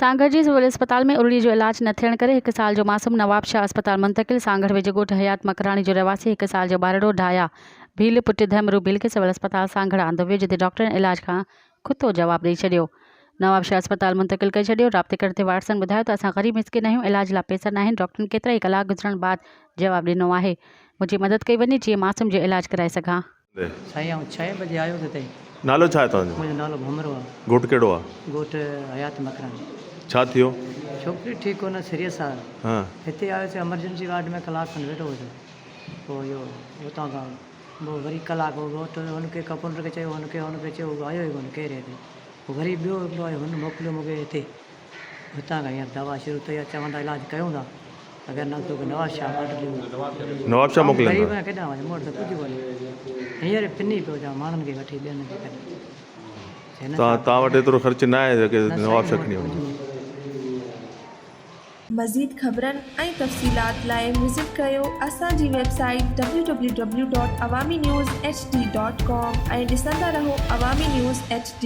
सांगड़ जी civil अस्पताल में उरड़ी जो इलाज न थियण करे 1 साल जो मासूम नवाब शाह अस्पताल मुंतकिल। सांगड़ वेझे ॻोठ हयात मकराणी जो रहवासी 1 साल जो ॿारड़ो ढाया भील पुट धमरू भील खे सिविल अस्पताल सांगड़ आंदो वियो, जिते डॉक्टरनि इलाज खां खुतो जवाब ॾेई छॾियो। नवाब शाह अस्पताल मुंतकिल करे छॾियो। राब्ते करते वाटसन ॿुधायो त असां ग़रीब मिसकिन आहियूं, इलाज लाइ पैसा न आहिनि। डॉक्टरनि केतिरा ई कलाक गुज़रण बाद जवाब ॾिनो आहे। मुंहिंजी मदद कई वञे जीअं मासूम जो इलाज कराए सघां। साईं आउं 6 बजे आयो त नालो छा आहे तव्हांजो? मुंहिंजो नालो भमरो आहे। घोट कहिड़ो आहे? घोट हयात मकराणी। छा थियो? छोकिरी ठीकु कोन, सीरियस आहे। हाँ हिते आयोसीं एमरजेंसी वार्ड में कलाक खनि वेठो हुयो, पोइ इहो हुतां खां पोइ वरी कलाक घोट हुनखे कंपाउंडर खे चयो, हुनखे चयो, उहो आयो ई कोन केरु हिते। पोइ वरी ॿियो हिकिड़ो आयो, हुन मोकिलियो मूंखे हिते। हुतां खां हींअर दवा शुरू कई आहे, चवंदा इलाजु कयूं था, अगरि न तोखे नवाब शाह वटि नवाब शाह मोकिलियो? ग़रीब आहियां, केॾां वञे, मूं वटि त कुझु कोन्हे। हींअर पिनी पियो जां माण्हुनि खे वठी ॿियनि खे करे। तव्हां वटि एतिरो ख़र्च न आहे की नवाब शाह खणी वञे? मज़ीद ख़बरनि ऐं तफ़सीलात लाइ विज़िट कयो असांजी वेबसाइट www.awamiNewsHD.com ऐं ॾिसंदा रहो अवामी न्यूज़ HD।